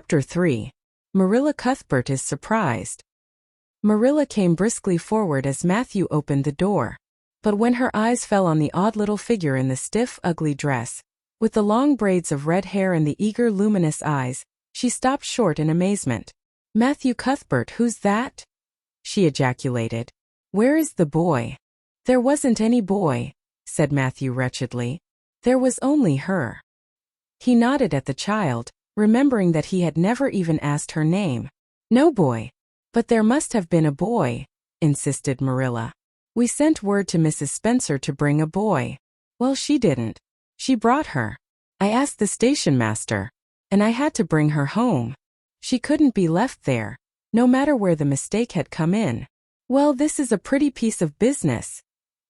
Chapter 3. Marilla Cuthbert is surprised. Marilla came briskly forward as Matthew opened the door. But when her eyes fell on the odd little figure in the stiff, ugly dress, with the long braids of red hair and the eager, luminous eyes, she stopped short in amazement. "Matthew Cuthbert, who's that?" she ejaculated. "Where is the boy?" "There wasn't any boy," said Matthew wretchedly. "There was only her." He nodded at the child, remembering that he had never even asked her name. "No boy." "But there must have been a boy," insisted Marilla. "We sent word to Mrs. Spencer to bring a boy." "Well, she didn't. She brought her. I asked the station master. And I had to bring her home. She couldn't be left there, no matter where the mistake had come in." "Well, this is a pretty piece of business,"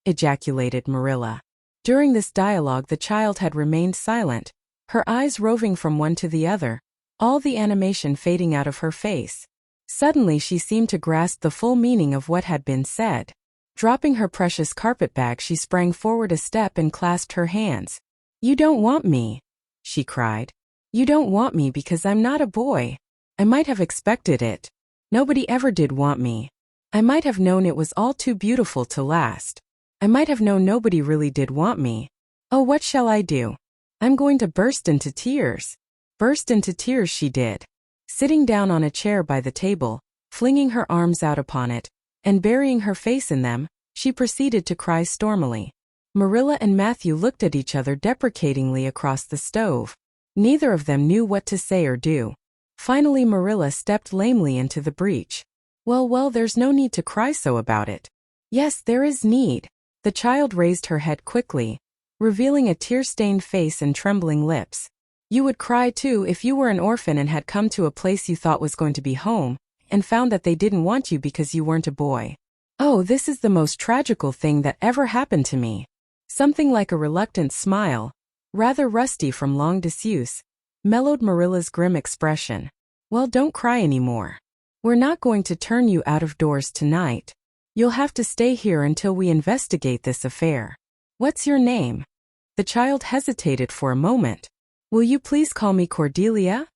ejaculated Marilla. During this dialogue the child had remained silent, her eyes roving from one to the other, all the animation fading out of her face. Suddenly she seemed to grasp the full meaning of what had been said. Dropping her precious carpetbag, she sprang forward a step and clasped her hands. "You don't want me," she cried. "You don't want me because I'm not a boy. I might have expected it. Nobody ever did want me. I might have known it was all too beautiful to last. I might have known nobody really did want me. Oh, what shall I do? I'm going to burst into tears." Burst into tears she did. Sitting down on a chair by the table, flinging her arms out upon it, and burying her face in them, she proceeded to cry stormily. Marilla and Matthew looked at each other deprecatingly across the stove. Neither of them knew what to say or do. Finally Marilla stepped lamely into the breach. Well, there's no need to cry so about it." "Yes, there is need." The child raised her head quickly, revealing a tear-stained face and trembling lips. "You would cry too if you were an orphan and had come to a place you thought was going to be home, and found that they didn't want you because you weren't a boy. Oh, this is the most tragical thing that ever happened to me." Something like a reluctant smile, rather rusty from long disuse, mellowed Marilla's grim expression. "Well, don't cry anymore. We're not going to turn you out of doors tonight. You'll have to stay here until we investigate this affair. What's your name?" The child hesitated for a moment. "Will you please call me Cordelia?"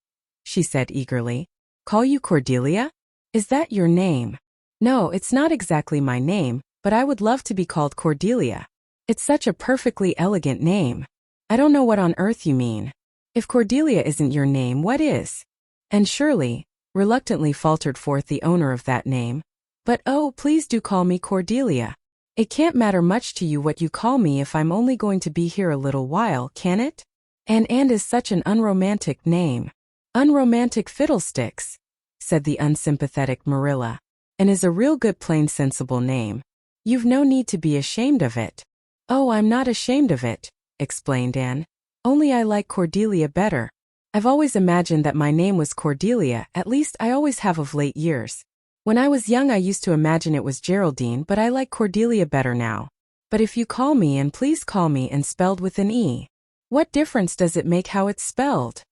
she said eagerly. "Call you Cordelia? Is that your name?" "No, it's not exactly my name, but I would love to be called Cordelia. It's such a perfectly elegant name. I don't know what on earth you mean. If Cordelia isn't your name, what is?" "And surely," reluctantly faltered forth the owner of that name. "But oh, please do call me Cordelia. It can't matter much to you what you call me if I'm only going to be here a little while, can it? And is such an unromantic name." "Unromantic fiddlesticks," said the unsympathetic Marilla. "And is a real good plain sensible name. You've no need to be ashamed of it." "Oh, I'm not ashamed of it," explained Anne. "Only I like Cordelia better. I've always imagined that my name was Cordelia, at least I always have of late years. When I was young I used to imagine it was Geraldine, but I like Cordelia better now. But if you call me, and please call me, and spelled with an E." "What difference does it make how it's spelled?"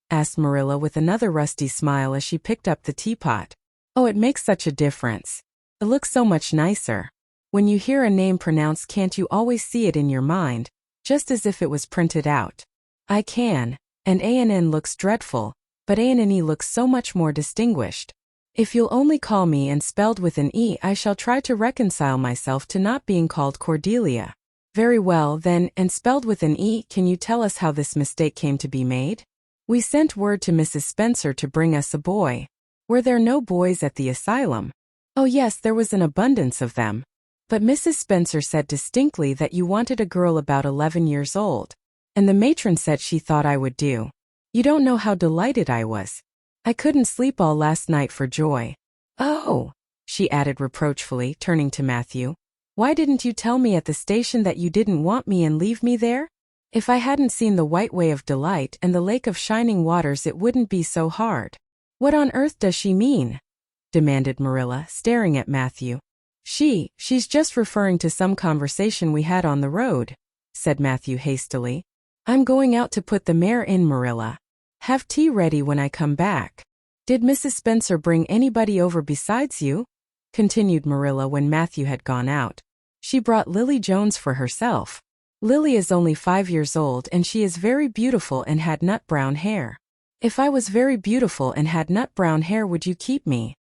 asked Marilla with another rusty smile as she picked up the teapot. "Oh, it makes such a difference. It looks so much nicer. When you hear a name pronounced, can't you always see it in your mind, just as if it was printed out?" "I can, and A&N looks dreadful, but A&E looks so much more distinguished. If you'll only call me and spelled with an E, I shall try to reconcile myself to not being called Cordelia." "Very well, then, and spelled with an E, can you tell us how this mistake came to be made?" "We sent word to Mrs. Spencer to bring us a boy." "Were there no boys at the asylum?" "Oh yes, there was an abundance of them. But Mrs. Spencer said distinctly that you wanted a girl about 11 years old. And the matron said she thought I would do. You don't know how delighted I was. I couldn't sleep all last night for joy." "Oh," she added reproachfully, turning to Matthew. "Why didn't you tell me at the station that you didn't want me and leave me there? If I hadn't seen the White Way of Delight and the Lake of Shining Waters it wouldn't be so hard." "What on earth does she mean?" demanded Marilla, staring at Matthew. She's just referring to some conversation we had on the road," said Matthew hastily. "I'm going out to put the mare in, Marilla. Have tea ready when I come back." "Did Mrs. Spencer bring anybody over besides you?" continued Marilla when Matthew had gone out. "She brought Lily Jones for herself. Lily is only 5 years old and she is very beautiful and had nut brown hair." If I was very beautiful and had nut brown hair, would you keep me?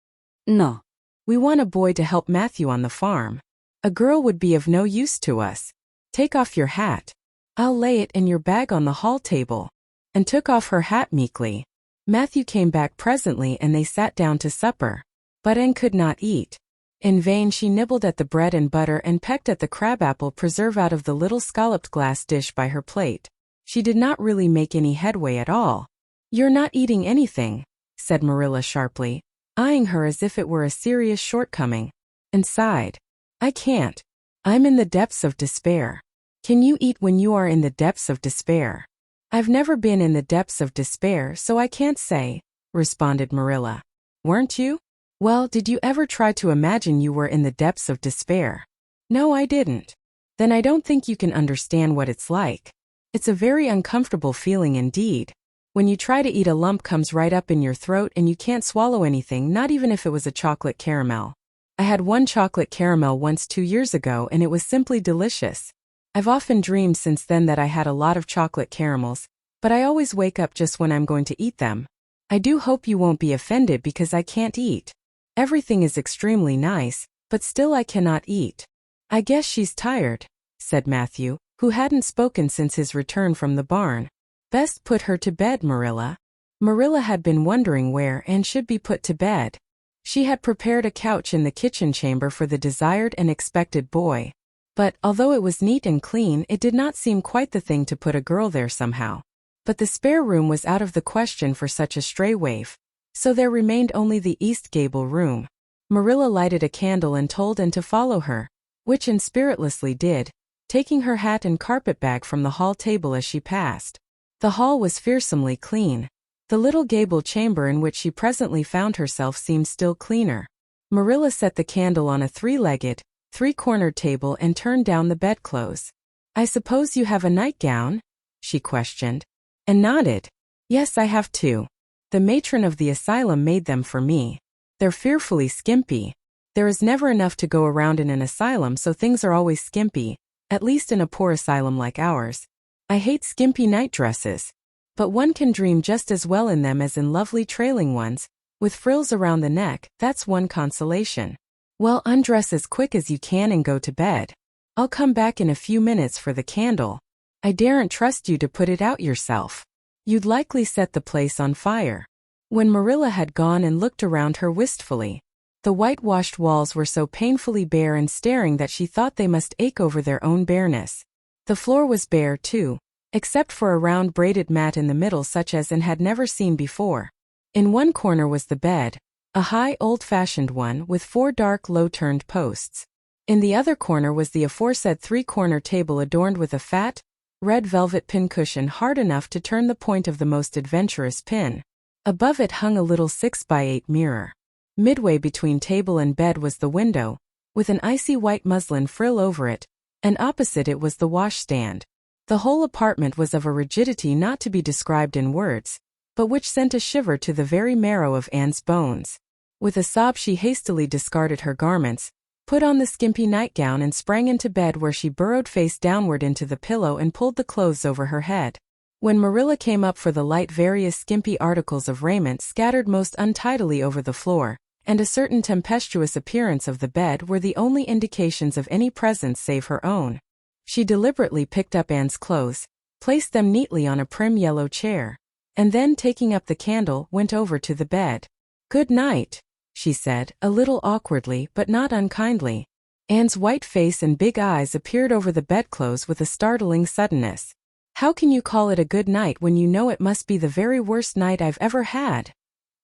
No. We want a boy to help Matthew on the farm. A girl would be of no use to us. Take off your hat. I'll lay it in your bag on the hall table. And took off her hat meekly. Matthew came back presently and they sat down to supper. But Anne could not eat. In vain she nibbled at the bread and butter and pecked at the crabapple preserve out of the little scalloped glass dish by her plate. She did not really make any headway at all. "You're not eating anything," said Marilla sharply, eyeing her as if it were a serious shortcoming, and sighed. "I can't. I'm in the depths of despair." "Can you eat when you are in the depths of despair?" "I've never been in the depths of despair, so I can't say," responded Marilla. "Weren't you? Well, did you ever try to imagine you were in the depths of despair?" "No, I didn't." "Then I don't think you can understand what it's like. It's a very uncomfortable feeling indeed. When you try to eat, a lump comes right up in your throat and you can't swallow anything, not even if it was a chocolate caramel. I had one chocolate caramel once 2 years ago and it was simply delicious. I've often dreamed since then that I had a lot of chocolate caramels, but I always wake up just when I'm going to eat them. I do hope you won't be offended because I can't eat. Everything is extremely nice, but still I cannot eat." "I guess she's tired," said Matthew, who hadn't spoken since his return from the barn. "Best put her to bed, Marilla." Marilla had been wondering where Anne should be put to bed. She had prepared a couch in the kitchen chamber for the desired and expected boy. But, although it was neat and clean, it did not seem quite the thing to put a girl there somehow. But the spare room was out of the question for such a stray waif. So there remained only the East Gable room. Marilla lighted a candle and told Anne to follow her, which Anne spiritlessly did, taking her hat and carpetbag from the hall table as she passed. The hall was fearsomely clean. The little gable chamber in which she presently found herself seemed still cleaner. Marilla set the candle on a 3-legged, 3-cornered table and turned down the bedclothes. "I suppose you have a nightgown?" she questioned. And nodded. "Yes, I have 2. The matron of the asylum made them for me. They're fearfully skimpy. There is never enough to go around in an asylum, so things are always skimpy, at least in a poor asylum like ours. I hate skimpy nightdresses. But one can dream just as well in them as in lovely trailing ones, with frills around the neck. That's one consolation. Well, undress as quick as you can and go to bed. I'll come back in a few minutes for the candle. I daren't trust you to put it out yourself. You'd likely set the place on fire." When Marilla had gone and looked around her wistfully, the whitewashed walls were so painfully bare and staring that she thought they must ache over their own bareness. The floor was bare, too, except for a round braided mat in the middle such as Anne had never seen before. In one corner was the bed, a high old-fashioned one with 4 dark low-turned posts. In the other corner was the aforesaid 3-corner table adorned with a fat, red velvet pincushion hard enough to turn the point of the most adventurous pin. Above it hung a little 6x8 mirror. Midway between table and bed was the window, with an icy white muslin frill over it, and opposite it was the washstand. The whole apartment was of a rigidity not to be described in words, but which sent a shiver to the very marrow of Anne's bones. With a sob she hastily discarded her garments, put on the skimpy nightgown and sprang into bed, where she burrowed face downward into the pillow and pulled the clothes over her head. When Marilla came up for the light, various skimpy articles of raiment scattered most untidily over the floor, and a certain tempestuous appearance of the bed were the only indications of any presence save her own. She deliberately picked up Anne's clothes, placed them neatly on a prim yellow chair, and then, taking up the candle, went over to the bed. "Good night," she said, a little awkwardly but not unkindly. Anne's white face and big eyes appeared over the bedclothes with a startling suddenness. "How can you call it a good night when you know it must be the very worst night I've ever had?"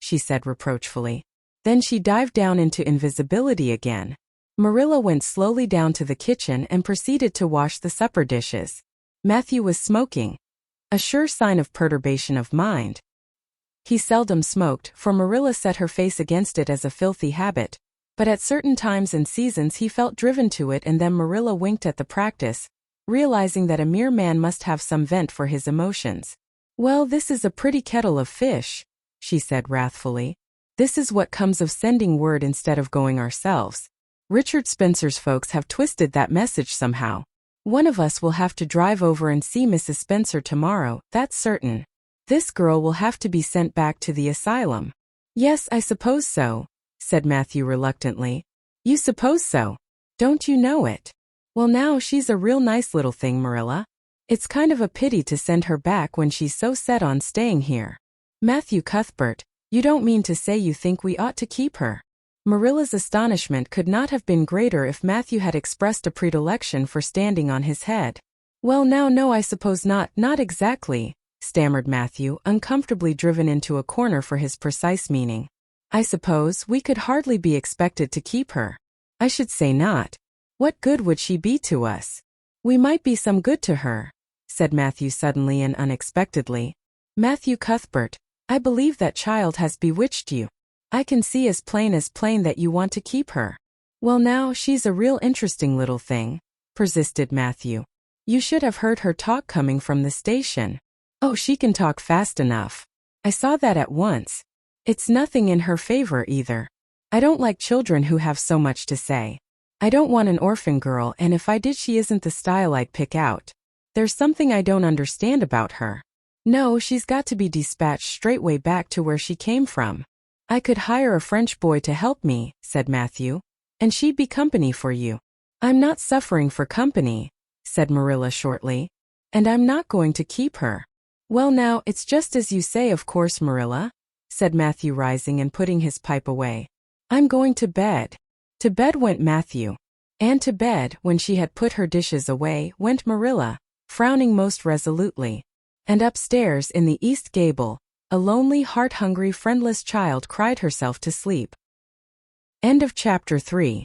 she said reproachfully. Then she dived down into invisibility again. Marilla went slowly down to the kitchen and proceeded to wash the supper dishes. Matthew was smoking, a sure sign of perturbation of mind. He seldom smoked, for Marilla set her face against it as a filthy habit, but at certain times and seasons he felt driven to it, and then Marilla winked at the practice, realizing that a mere man must have some vent for his emotions. "Well, this is a pretty kettle of fish," she said wrathfully. "This is what comes of sending word instead of going ourselves. Richard Spencer's folks have twisted that message somehow. One of us will have to drive over and see Mrs. Spencer tomorrow, that's certain." This girl will have to be sent back to the asylum. Yes, I suppose so, said Matthew reluctantly. You suppose so? Don't you know it? Well, now she's a real nice little thing, Marilla. It's kind of a pity to send her back when she's so set on staying here. Matthew Cuthbert, you don't mean to say you think we ought to keep her? Marilla's astonishment could not have been greater if Matthew had expressed a predilection for standing on his head. Well, now, no, I suppose not exactly, stammered Matthew, uncomfortably driven into a corner for his precise meaning. I suppose we could hardly be expected to keep her. I should say not. What good would she be to us? We might be some good to her, said Matthew suddenly and unexpectedly. Matthew Cuthbert, I believe that child has bewitched you. I can see as plain that you want to keep her. Well, now, she's a real interesting little thing, persisted Matthew. You should have heard her talk coming from the station. Oh, she can talk fast enough. I saw that at once. It's nothing in her favor either. I don't like children who have so much to say. I don't want an orphan girl, and if I did, she isn't the style I'd pick out. There's something I don't understand about her. No, she's got to be dispatched straightway back to where she came from. I could hire a French boy to help me, said Matthew, and she'd be company for you. I'm not suffering for company, said Marilla shortly, and I'm not going to keep her. Well, now, it's just as you say, of course, Marilla, said Matthew, rising and putting his pipe away. I'm going to bed. To bed went Matthew. And to bed, when she had put her dishes away, went Marilla, frowning most resolutely. And upstairs in the east gable, a lonely, heart-hungry, friendless child cried herself to sleep. End of chapter 3.